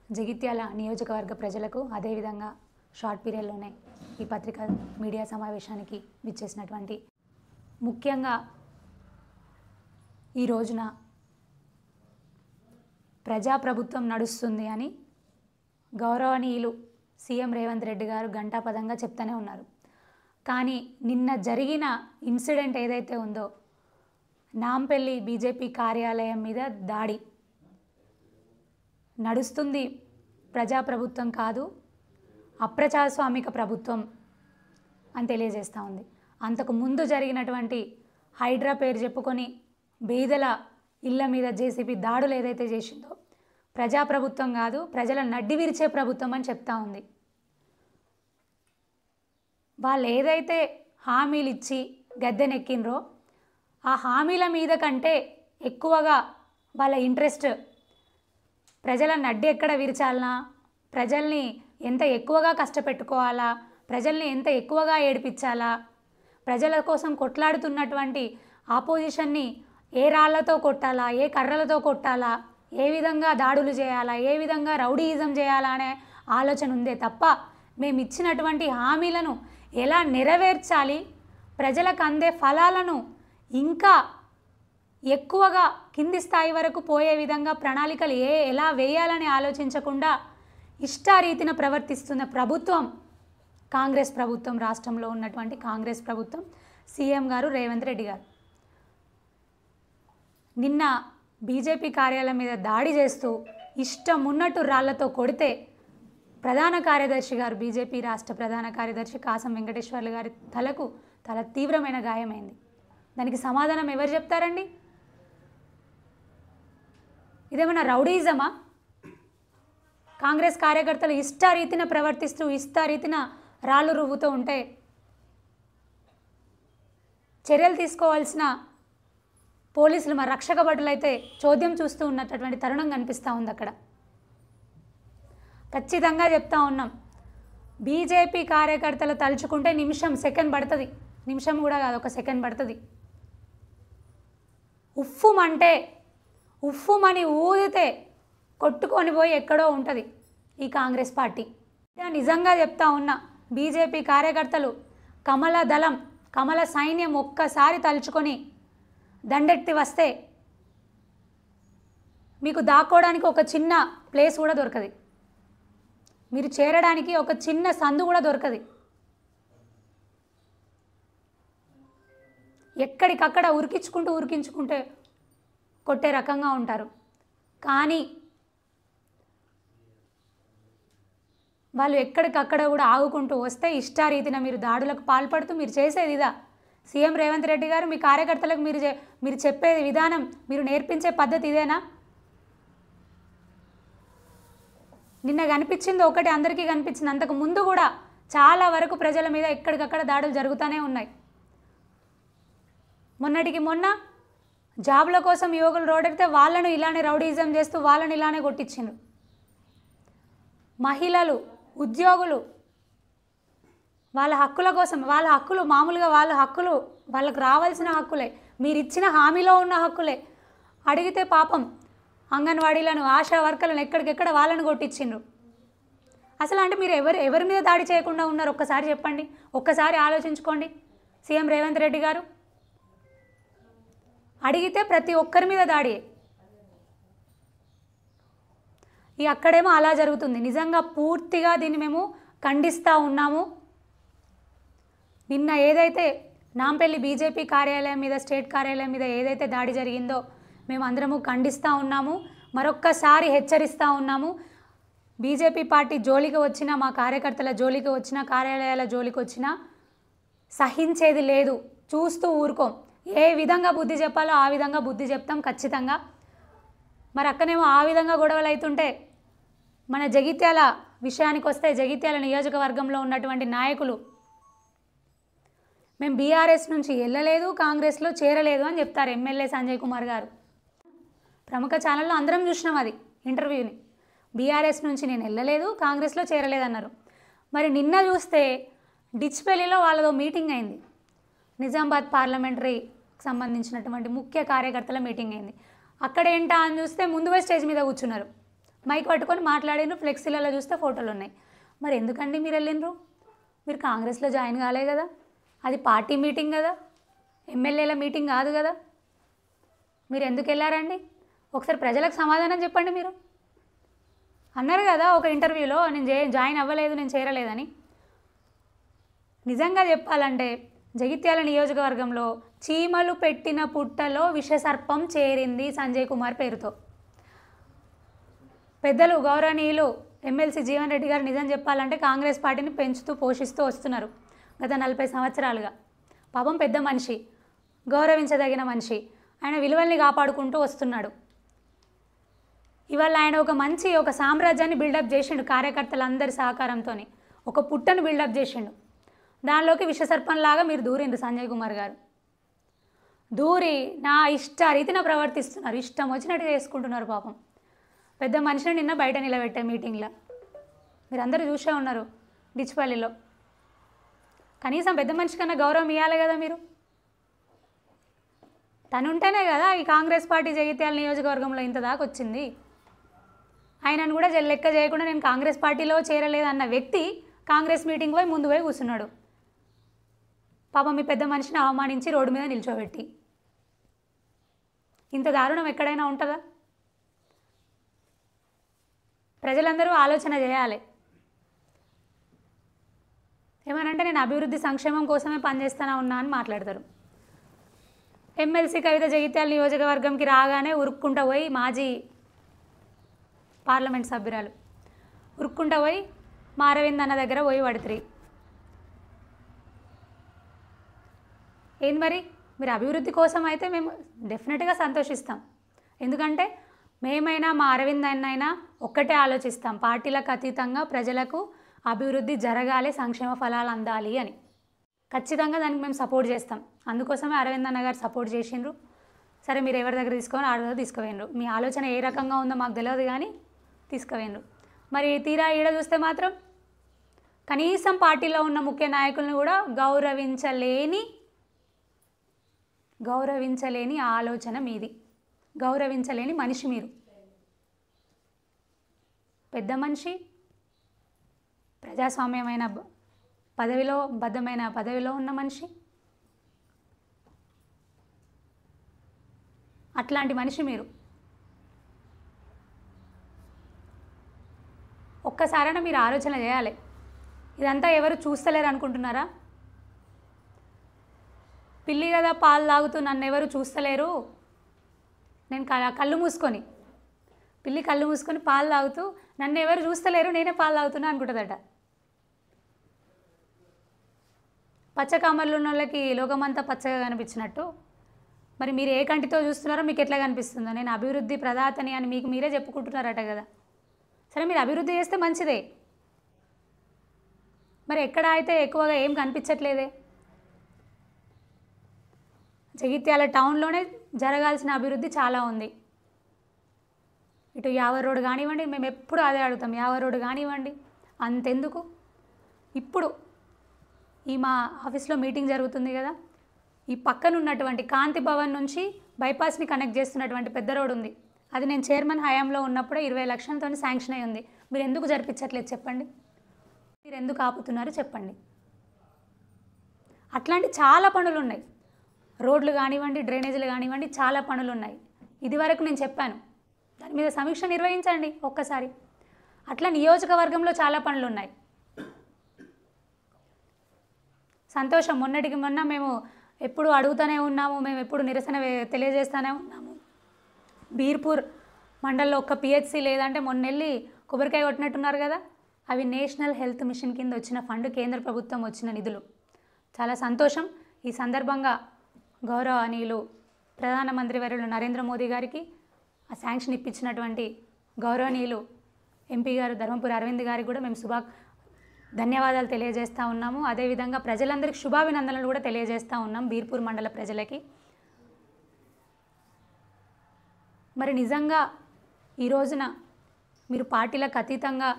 జగిత్యాల నియోజకవర్గ ప్రజలకు అదేవిధంగా షార్ట్ పీరియడ్లోనే ఈ పత్రికా మీడియా సమావేశానికి విచ్చేసినటువంటి ముఖ్యంగా ఈ రోజున ప్రజాప్రభుత్వం నడుస్తుంది అని గౌరవనీయులు సీఎం రేవంత్ రెడ్డి గారు గంటాపదంగా చెప్తూనే ఉన్నారు. కానీ నిన్న జరిగిన ఇన్సిడెంట్ ఏదైతే ఉందో నాంపల్లి బీజేపీ కార్యాలయం మీద దాడి నడుస్తుంది ప్రజాప్రభుత్వం కాదు అప్రజాస్వామిక ప్రభుత్వం అని తెలియజేస్తూ ఉంది. అంతకు ముందు జరిగినటువంటి హైడ్రా పేరు చెప్పుకొని బీదల ఇళ్ల మీద జేసీబీ దాడులు ఏదైతే చేసిందో ప్రజాప్రభుత్వం కాదు ప్రజల నడ్డి విరిచే ప్రభుత్వం అని చెప్తా ఉంది. వాళ్ళు ఏదైతే హామీలు ఇచ్చి గద్దెనెక్కినరో ఆ హామీల మీద కంటే ఎక్కువగా వాళ్ళ ఇంట్రెస్ట్ ప్రజల నడ్డి ఎక్కడ విరిచాలనా, ప్రజల్ని ఎంత ఎక్కువగా కష్టపెట్టుకోవాలా, ప్రజల్ని ఎంత ఎక్కువగా ఏడిపించాలా, ప్రజల కోసం కొట్లాడుతున్నటువంటి ఆపోజిషన్ని ఏ రాళ్లతో కొట్టాలా, ఏ కర్రలతో కొట్టాలా, ఏ విధంగా దాడులు చేయాలా, ఏ విధంగా రౌడీయిజం చేయాలా అనే ఆలోచన ఉందే తప్ప మేము ఇచ్చినటువంటి హామీలను ఎలా నెరవేర్చాలి, ప్రజలకు అందే ఫలాలను ఇంకా ఎక్కువగా కింది స్థాయి వరకు పోయే విధంగా ప్రణాళికలు ఎలా వేయాలని ఆలోచించకుండా ఇష్టారీతిన ప్రవర్తిస్తున్న ప్రభుత్వం కాంగ్రెస్ ప్రభుత్వం, రాష్ట్రంలో ఉన్నటువంటి కాంగ్రెస్ ప్రభుత్వం, సీఎం గారు రేవంత్ రెడ్డి గారు. నిన్న బీజేపీ కార్యాలయం మీద దాడి చేస్తూ ఇష్టం ఉన్నట్టు రాళ్లతో కొడితే ప్రధాన కార్యదర్శి గారు, బీజేపీ రాష్ట్ర ప్రధాన కార్యదర్శి కాసం వెంకటేశ్వర్లు గారి తలకు తీవ్రమైన గాయమైంది. దానికి సమాధానం ఎవరు చెప్తారండి? ఇదేమన్నా రౌడీజమా? కాంగ్రెస్ కార్యకర్తలు ఇష్టారీతిన ప్రవర్తిస్తూ ఇష్టారీతిన రాళ్ళు రువ్వుతూ ఉంటే చర్యలు తీసుకోవాల్సిన పోలీసులు మా రక్షక భటులైతే చోద్యం చూస్తూ ఉన్నటువంటి తరుణం కనిపిస్తూ ఉంది. అక్కడ ఖచ్చితంగా చెప్తా ఉన్నాం, బీజేపీ కార్యకర్తలు తలుచుకుంటే సెకండ్ పడుతుంది, నిమిషం కూడా కాదు, ఒక సెకండ్ పడుతుంది. ఉఫ్ఫుమని ఊదితే కొట్టుకొని పోయి ఎక్కడో ఉంటుంది ఈ కాంగ్రెస్ పార్టీ. నిజంగా చెప్తా ఉన్నా, బీజేపీ కార్యకర్తలు కమల దళం, కమల సైన్యం ఒక్కసారి తలుచుకొని దండెత్తి వస్తే మీకు దాక్కోవడానికి ఒక చిన్న ప్లేస్ కూడా దొరకదు, మీరు చేరడానికి ఒక చిన్న సందు కూడా దొరకదు. ఎక్కడికక్కడ ఉరికించుకుంటే కొట్టే రకంగా ఉంటారు. కానీ వాళ్ళు ఎక్కడికక్కడ కూడా ఆగుకుంటూ వస్తే ఇష్టారీతిన మీరు దాడులకు పాల్పడుతూ మీరు చేసేది ఇదా? సీఎం రేవంత్ రెడ్డి గారు మీ కార్యకర్తలకు మీరు చెప్పేది విధానం, మీరు నేర్పించే పద్ధతి ఇదేనా? నిన్న కనిపించింది ఒకటి, అందరికీ కనిపించింది. అంతకు ముందు కూడా చాలా వరకు ప్రజల మీద ఎక్కడికక్కడ దాడులు జరుగుతూనే ఉన్నాయి. మొన్నటికి మొన్న జాబుల కోసం యువకులు రోడ్డెక్కితే వాళ్ళను ఇలానే రౌడీయిజం చేస్తూ వాళ్ళని ఇలానే కొట్టించిండ్రు. మహిళలు, ఉద్యోగులు వాళ్ళ హక్కుల కోసం, వాళ్ళ హక్కులు మామూలుగా వాళ్ళకు రావాల్సిన హక్కులే, మీరు ఇచ్చిన హామీలో ఉన్న హక్కులే అడిగితే పాపం అంగన్వాడీలను, ఆశా వర్కర్లను ఎక్కడికెక్కడ వాళ్ళను కొట్టించిండ్రు. అసలు అంటే మీరు ఎవరి మీద దాడి చేయకుండా ఉన్నారు? ఒక్కసారి చెప్పండి, ఒక్కసారి ఆలోచించుకోండి. సీఎం రేవంత్ రెడ్డి గారు అడిగితే ప్రతి ఒక్కరి మీద దాడి. అక్కడేమో అలా జరుగుతుంది. నిజంగా పూర్తిగా దీన్ని మేము ఖండిస్తూ ఉన్నాము. నిన్న ఏదైతే నాంపల్లి బీజేపీ కార్యాలయం మీద, స్టేట్ కార్యాలయం మీద ఏదైతే దాడి జరిగిందో మేము అందరము ఖండిస్తూ ఉన్నాము. మరొక్కసారి హెచ్చరిస్తూ ఉన్నాము, బీజేపీ పార్టీ జోలికి వచ్చినా, మా కార్యకర్తల జోలికి వచ్చినా, కార్యాలయాల జోలికి వచ్చినా సహించేది లేదు, చూస్తూ ఊరుకోం. ఏ విధంగా బుద్ధి చెప్పాలో ఆ విధంగా బుద్ధి చెప్తాం ఖచ్చితంగా. మరి అక్కనేమో ఆ విధంగా గొడవలు అవుతుంటే మన జగిత్యాల విషయానికి వస్తే, జగిత్యాల నియోజకవర్గంలో ఉన్నటువంటి నాయకులు మేము బీఆర్ఎస్ నుంచి వెళ్ళలేదు, కాంగ్రెస్లో చేరలేదు అని చెప్తారు. ఎమ్మెల్యే సంజయ్ కుమార్ గారు ప్రముఖ ఛానల్లో అందరం చూసినాం అది ఇంటర్వ్యూని. బీఆర్ఎస్ నుంచి నేను వెళ్ళలేదు, కాంగ్రెస్లో చేరలేదన్నారు. మరి నిన్న చూస్తే డిచ్పల్లిలో వాళ్ళదో మీటింగ్ అయింది, నిజామాబాద్ పార్లమెంటరీ సంబంధించినటువంటి ముఖ్య కార్యకర్తల మీటింగ్ అయింది. అక్కడ ఏంటా అని చూస్తే ముందుగా స్టేజ్ మీద కూర్చున్నారు. మైక్ పట్టుకొని మాట్లాడినరు, ఫ్లెక్సీలలో చూస్తే ఫోటోలు ఉన్నాయి. మరి ఎందుకండి మీరు వెళ్ళినరు? మీరు కాంగ్రెస్లో జాయిన్ కాలే కదా, అది పార్టీ మీటింగ్ కదా, ఎమ్మెల్యేల మీటింగ్ కాదు కదా, మీరు ఎందుకు వెళ్ళారండి? ఒకసారి ప్రజలకు సమాధానం చెప్పండి. మీరు అన్నారు కదా ఒక ఇంటర్వ్యూలో, నేను జాయిన్ అవ్వలేదు, నేను చేరలేదని. నిజంగా చెప్పాలంటే జగిత్యాల నియోజకవర్గంలో చీమలు పెట్టిన పుట్టలో విషసర్పం చేరింది సంజయ్ కుమార్ పేరుతో. పెద్దలు గౌరవనీయులు ఎమ్మెల్సీ జీవన్ రెడ్డి గారు నిజం చెప్పాలంటే కాంగ్రెస్ పార్టీని పెంచుతూ పోషిస్తూ వస్తున్నారు గత 40 సంవత్సరాలుగా. పాపం పెద్ద మనిషి, గౌరవించదగిన మనిషి, ఆయన విలువల్ని కాపాడుకుంటూ వస్తున్నాడు. ఇవాళ ఆయన ఒక సామ్రాజ్యాన్ని బిల్డప్ చేసిండు కార్యకర్తలందరి సహకారంతో. ఒక పుట్టను బిల్డప్ చేసిండు. దానిలోకి విషసర్పంలాగా మీరు దూరిండు సంజయ్ కుమార్ గారు. దూరి నా రీతిన ప్రవర్తిస్తున్నారు, ఇష్టం వచ్చినట్టు చేసుకుంటున్నారు. పాపం పెద్ద మనిషిని నిన్న బయట నిలబెట్టే మీటింగ్లో మీరందరూ చూసే ఉన్నారు. డిచ్పల్లిలో కనీసం పెద్ద మనిషి కన్నా గౌరవం ఇవ్వాలి కదా మీరు. తనుంటేనే కదా ఈ కాంగ్రెస్ పార్టీ జగిత్యాల నియోజకవర్గంలో ఇంత దాకా వచ్చింది. ఆయనను కూడా లెక్క చేయకుండా నేను కాంగ్రెస్ పార్టీలో చేరలేదన్న వ్యక్తి కాంగ్రెస్ మీటింగ్ పోయి ముందు పోయి కూర్చున్నాడు. పాపం మీ పెద్ద మనిషిని అవమానించి రోడ్డు మీద నిల్చోబెట్టి. ఇంత దారుణం ఎక్కడైనా ఉంటుందా? ప్రజలందరూ ఆలోచన చేయాలి. ఏమనంటే నేను అభివృద్ధి సంక్షేమం కోసమే ఉన్నా అని మాట్లాడతారు. ఎమ్మెల్సీ కవిత జగిత్యాల నియోజకవర్గంకి రాగానే ఉరుక్కుంటా పోయి, మాజీ పార్లమెంట్ సభ్యురాలు ఉరుక్కుంటా పోయి మా అరవింద్ అన్న దగ్గర పోయి పడుతుంది. ఏంది మరి, మీరు అభివృద్ధి కోసం అయితే మేము డెఫినెట్గా సంతోషిస్తాం. ఎందుకంటే మేమైనా మా అరవింద్ అన్నైనా ఒక్కటే ఆలోచిస్తాం, పార్టీలకు అతీతంగా ప్రజలకు అభివృద్ధి జరగాలి, సంక్షేమ ఫలాలు అందాలి అని. ఖచ్చితంగా దానికి మేము సపోర్ట్ చేస్తాం. అందుకోసమే అరవింద్ అన్న గారు సపోర్ట్ చేసిండ్రు. సరే మీరు ఎవరి దగ్గర తీసుకొని ఆడ దగ్గర తీసుకుపోయినరు. మీ ఆలోచన ఏ రకంగా ఉందో మాకు తెలియదు కానీ తీసుకుపోయినరు. మరి తీరా ఈడ చూస్తే మాత్రం కనీసం పార్టీలో ఉన్న ముఖ్య నాయకులను కూడా గౌరవించలేని ఆలోచన మీది, గౌరవించలేని మనిషి మీరు. పెద్ద మనిషి, ప్రజాస్వామ్యమైన బద్ధమైన పదవిలో ఉన్న మనిషి, అట్లాంటి మనిషి మీరు. ఒక్కసారైనా మీరు ఆలోచన చేయాలి. ఇదంతా ఎవరు చూస్తలేరు అనుకుంటున్నారా? పిల్లి కదా పాలు తాగుతూ నన్ను ఎవరు చూస్తలేరు, నేను పిల్లి కళ్ళు మూసుకొని పాలు తాగుతూ నన్ను ఎవరు చూస్తలేరు, నేనే పాలు తాగుతున్నా అనుకుంటుందట. పచ్చకామర్లు ఉన్న వాళ్ళకి లోకమంతా పచ్చగా కనిపించినట్టు మరి మీరు ఏ కంటితో చూస్తున్నారో మీకు ఎట్లా కనిపిస్తుందో. నేను అభివృద్ధి ప్రదాతని అని మీకు మీరే చెప్పుకుంటున్నారట కదా. సరే మీరు అభివృద్ధి చేస్తే మంచిదే, మరి ఎక్కడ అయితే ఎక్కువగా ఏం కనిపించట్లేదే. జగిత్యాల టౌన్లోనే జరగాల్సిన అభివృద్ధి చాలా ఉంది. ఇటు యావర్ రోడ్ కానివ్వండి, మేము ఎప్పుడు అదే అడుగుతాం, యావర్ రోడ్ కానివ్వండి. అంతెందుకు, ఇప్పుడు ఈ మా ఆఫీస్లో మీటింగ్ జరుగుతుంది కదా, ఈ పక్కన ఉన్నటువంటి కాంతి భవన్ నుంచి బైపాస్ని కనెక్ట్ చేస్తున్నటువంటి పెద్ద రోడ్ ఉంది. అది నేను చైర్మన్ హయాంలో ఉన్నప్పుడే 20 లక్షలతో శాంక్షన్ అయి ఉంది. మీరు ఎందుకు జరిపించట్లేదు చెప్పండి, మీరు ఎందుకు ఆపుతున్నారు చెప్పండి. అట్లాంటి చాలా పనులు ఉన్నాయి, రోడ్లు కానివ్వండి, డ్రైనేజీలు కానివ్వండి, చాలా పనులు ఉన్నాయి. ఇదివరకు నేను చెప్పాను, దాని మీద సమీక్ష నిర్వహించండి ఒక్కసారి. అట్లా నియోజకవర్గంలో చాలా పనులు ఉన్నాయి. సంతోషం, మొన్నటికి మొన్న మేము ఎప్పుడు అడుగుతూనే ఉన్నాము, మేము ఎప్పుడు నిరసన తెలియజేస్తూనే ఉన్నాము. బీర్పూర్ మండల్లో ఒక్క పిహెచ్సి లేదంటే మొన్నెళ్ళి కొబ్బరికాయ కొట్టినట్టున్నారు కదా. అవి నేషనల్ హెల్త్ మిషన్ కింద వచ్చిన ఫండ్, కేంద్ర ప్రభుత్వం వచ్చిన నిధులు. చాలా సంతోషం. ఈ సందర్భంగా గౌరవనీయులు ప్రధానమంత్రి వర్యులు నరేంద్ర మోదీ గారికి, ఆ శాంక్షన్ ఇప్పించినటువంటి గౌరవనీయులు ఎంపీ గారు ధర్మపురి అరవింద్ గారికి కూడా మేము ధన్యవాదాలు తెలియజేస్తూ ఉన్నాము. అదేవిధంగా ప్రజలందరికీ శుభాభినందనలు కూడా తెలియజేస్తూ ఉన్నాం బీర్పూర్ మండల ప్రజలకి. మరి నిజంగా ఈ రోజున మీరు పార్టీలకు అతీతంగా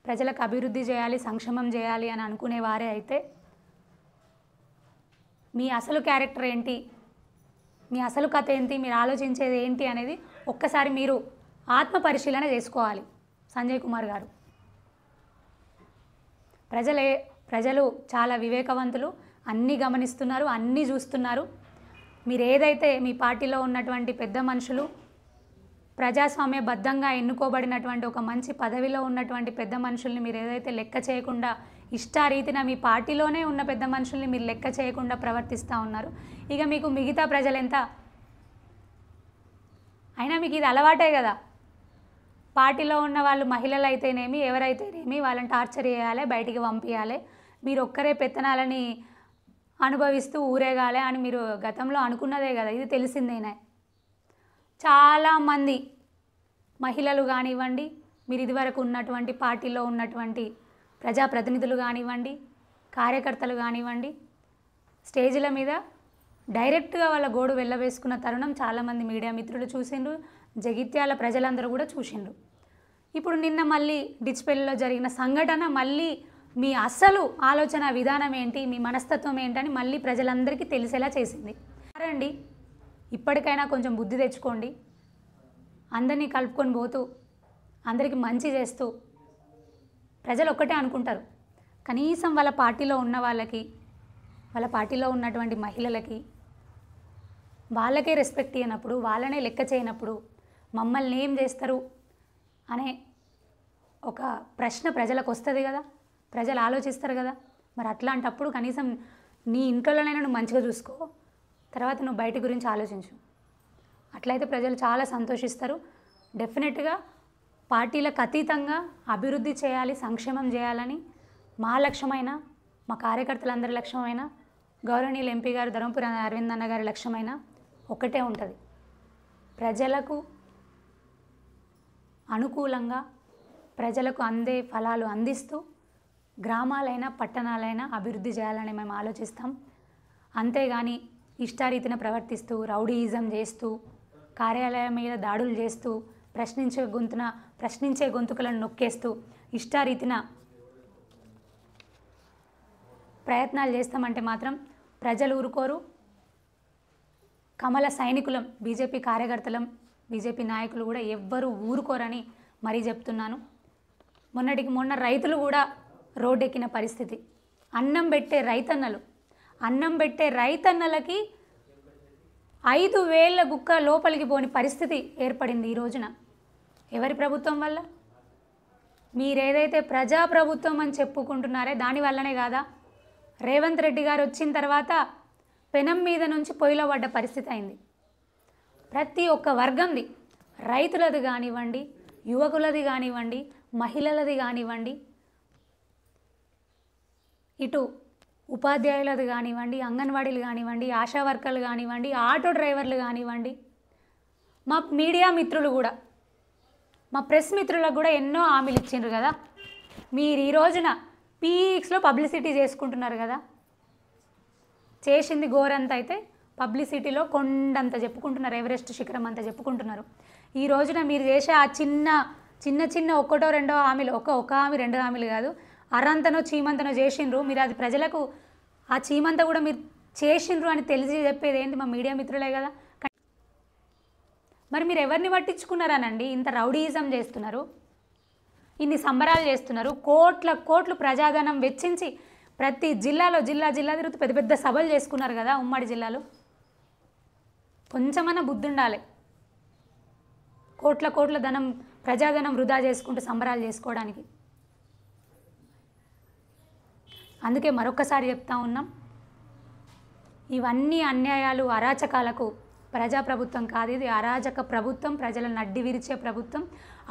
ప్రజలకు అభివృద్ధి చేయాలి, సంక్షేమం చేయాలి అని అనుకునేవారే అయితే మీ అసలు క్యారెక్టర్ ఏంటి, మీ అసలు కథ ఏంటి, మీరు ఆలోచించేది ఏంటి అనేది ఒక్కసారి మీరు ఆత్మ పరిశీలన చేసుకోవాలి. సంజయ్ కుమార్ గారు. ప్రజలు చాలా వివేకవంతులు, అన్నీ గమనిస్తున్నారు, అన్నీ చూస్తున్నారు. మీరు ఏదైతే మీ పార్టీలో ఉన్నటువంటి పెద్ద మనుషులు, ప్రజాస్వామ్యబద్ధంగా ఎన్నుకోబడినటువంటి ఒక మంచి పదవిలో ఉన్నటువంటి పెద్ద మనుషుల్ని మీరు ఏదైతే లెక్క చేయకుండా, ఇష్టారీతిన మీ పార్టీలోనే ఉన్న పెద్ద మనుషుల్ని మీరు లెక్క చేయకుండా ప్రవర్తిస్తూ ఉన్నారు. ఇక మీకు మిగతా ప్రజలెంత? అయినా మీకు ఇది అలవాటే కదా. పార్టీలో ఉన్న వాళ్ళు మహిళలు అయితేనేమి, ఎవరైతేనేమి వాళ్ళని టార్చర్ చేయాలి, బయటికి పంపించాలి, మీరు ఒక్కరే పెత్తనాలని అనుభవిస్తూ ఊరేగాలి అని మీరు గతంలో అనుకున్నదే కదా. ఇది తెలిసిందేనా? చాలామంది మహిళలు కానివ్వండి, మీరు ఇదివరకు ఉన్నటువంటి పార్టీలో ఉన్నటువంటి ప్రజాప్రతినిధులు కానివ్వండి, కార్యకర్తలు కానివ్వండి, స్టేజీల మీద డైరెక్ట్గా వాళ్ళ గోడు వెళ్ళవేసుకున్న తరుణం చాలామంది మీడియా మిత్రులు చూసిండ్రు, జగిత్యాల ప్రజలందరూ కూడా చూసిండ్రు. ఇప్పుడు నిన్న మళ్ళీ డిచ్పెల్లిలో జరిగిన సంఘటన మళ్ళీ మీ అసలు ఆలోచన విధానం ఏంటి, మీ మనస్తత్వం ఏంటని మళ్ళీ ప్రజలందరికీ తెలిసేలా చేసింది. రండి, ఇప్పటికైనా కొంచెం బుద్ధి తెచ్చుకోండి. అందరినీ కలుపుకొని పోతూ అందరికీ మంచి చేస్తూ ప్రజలు ఒక్కటే అనుకుంటారు. కనీసం వాళ్ళ పార్టీలో ఉన్న వాళ్ళకి, వాళ్ళ పార్టీలో ఉన్నటువంటి మహిళలకి వాళ్ళకే రెస్పెక్ట్ ఇవ్వనప్పుడు, వాళ్ళనే లెక్క చేయనప్పుడు మమ్మల్ని ఏం చేస్తారు అనే ఒక ప్రశ్న ప్రజలకు వస్తుంది కదా, ప్రజలు ఆలోచిస్తారు కదా. మరి అట్లాంటప్పుడు కనీసం నీ ఇంట్లోనైనా నువ్వు మంచిగా చూసుకో, తర్వాత నువ్వు బయట గురించి ఆలోచించు. అట్లయితే ప్రజలు చాలా సంతోషిస్తారు. డెఫినెట్గా పార్టీలకు అతీతంగా అభివృద్ధి చేయాలి, సంక్షేమం చేయాలని మా లక్ష్యమైన, మా కార్యకర్తలందరి లక్ష్యమైన, గౌరవనీయులు ఎంపీ గారు ధర్మపురి అరవింద్ అన్న గారి లక్ష్యమైన ఒకటే ఉంటుంది. ప్రజలకు అనుకూలంగా ప్రజలకు అందే ఫలాలు అందిస్తూ గ్రామాలైనా పట్టణాలైనా అభివృద్ధి చేయాలని మేము ఆలోచిస్తాం. అంతేగాని ఇష్టారీతిన ప్రవర్తిస్తూ, రౌడీయిజం చేస్తూ, కార్యాలయం మీద దాడులు చేస్తూ, ప్రశ్నించే గొంతుకలను నొక్కేస్తూ ఇష్టారీతిన ప్రయత్నాలు చేస్తామంటే మాత్రం ప్రజలు ఊరుకోరు. కమల సైనికులం, బీజేపీ కార్యకర్తలం, బీజేపీ నాయకులు కూడా ఎవ్వరూ ఊరుకోరని మరీ చెప్తున్నాను. మొన్నటికి మొన్న రైతులు కూడా రోడ్డెక్కిన పరిస్థితి. అన్నం పెట్టే రైతన్నలకి 5,000 గుక్క లోపలికి పోని పరిస్థితి ఏర్పడింది ఈ రోజున. ఎవరి ప్రభుత్వం వల్ల? మీరేదైతే ప్రజాప్రభుత్వం అని చెప్పుకుంటున్నారే దానివల్లనే కాదా? రేవంత్ రెడ్డి గారు వచ్చిన తర్వాత పెనం మీద నుంచి పొయ్యిలో పడ్డ పరిస్థితి అయింది. ప్రతి ఒక్క వర్గంది, రైతులది కానివ్వండి, యువకులది కానివ్వండి, మహిళలది కానివ్వండి, ఇటు ఉపాధ్యాయులది కానివ్వండి, అంగన్వాడీలు కానివ్వండి, ఆశా వర్కర్లు కానివ్వండి, ఆటో డ్రైవర్లు కానివ్వండి, మా మీడియా మిత్రులు కూడా, మా ప్రెస్ మిత్రులకు కూడా ఎన్నో హామీలు ఇచ్చిండ్రు కదా. మీరు ఈ రోజున పీక్స్లో పబ్లిసిటీ చేసుకుంటున్నారు కదా. చేసింది ఘోరంత అయితే పబ్లిసిటీలో కొండంత చెప్పుకుంటున్నారు, ఎవరెస్ట్ శిఖరం అంతా చెప్పుకుంటున్నారు. ఈ రోజున మీరు చేసే ఆ చిన్న ఒకటో రెండో హామీలు, ఒక హామీ 2 హామీలు కాదు, అరంతనో చీమంతనో చేసిండ్రు. మీరు అది ప్రజలకు ఆ చీమంత కూడా మీరు చేసిండ్రు అని తెలిసి చెప్పేది ఏంటి? మా మీడియా మిత్రులే కదా. మరి మీరు ఎవరిని పట్టించుకున్నారనండి? ఇంత రౌడీయిజం చేస్తున్నారు, ఇన్ని సంబరాలు చేస్తున్నారు, కోట్లు ప్రజాధనం వెచ్చించి ప్రతి జిల్లా తిరుగుతూ పెద్ద పెద్ద సభలు చేసుకున్నారు కదా ఉమ్మడి జిల్లాలో. కొంచెమన్నా బుద్ధి ఉండాలి. కోట్ల ధనం, ప్రజాధనం వృధా చేసుకుంటూ సంబరాలు చేసుకోవడానికి. అందుకే మరొకసారి చెప్తా ఉన్నాం, ఇవన్నీ అన్యాయాలు, అరాచకాలకు ప్రజాప్రభుత్వం కాదు, ఇది అరాజక ప్రభుత్వం, ప్రజలను అడ్డి విరిచే ప్రభుత్వం,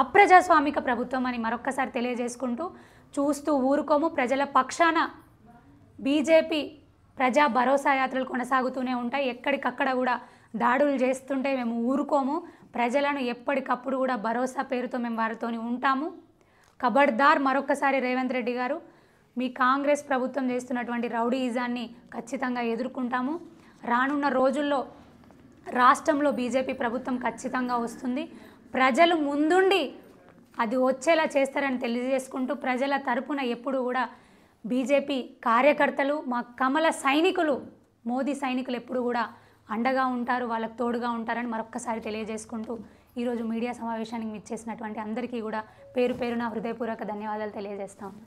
అప్రజాస్వామిక ప్రభుత్వం అని మరొక్కసారి తెలియజేసుకుంటూ, చూస్తూ ఊరుకోము. ప్రజల పక్షాన బీజేపీ ప్రజా భరోసా యాత్రలు కొనసాగుతూనే ఉంటాయి. ఎక్కడికక్కడ కూడా దాడులు చేస్తుంటే మేము ఊరుకోము. ప్రజలను ఎప్పటికప్పుడు కూడా భరోసా పేరుతో మేము వారితో ఉంటాము. ఖబర్దార్, మరొక్కసారి రేవంత్ రెడ్డి గారు, మీ కాంగ్రెస్ ప్రభుత్వం చేస్తున్నటువంటి రౌడీయిజాన్ని ఖచ్చితంగా ఎదుర్కొంటాము. రానున్న రోజుల్లో రాష్ట్రంలో బీజేపీ ప్రభుత్వం ఖచ్చితంగా వస్తుంది. ప్రజలు ముందుండి అది వచ్చేలా చేస్తారని తెలియజేసుకుంటూ, ప్రజల తరపున ఎప్పుడు కూడా బీజేపీ కార్యకర్తలు, మా కమల సైనికులు, మోదీ సైనికులు ఎప్పుడు కూడా అండగా ఉంటారు, వాళ్ళకు తోడుగా ఉంటారని మరొక్కసారి తెలియజేసుకుంటూ ఈరోజు మీడియా సమావేశానికి ఇచ్చేసినటువంటి అందరికీ కూడా పేరు పేరున హృదయపూర్వక ధన్యవాదాలు తెలియజేస్తాను.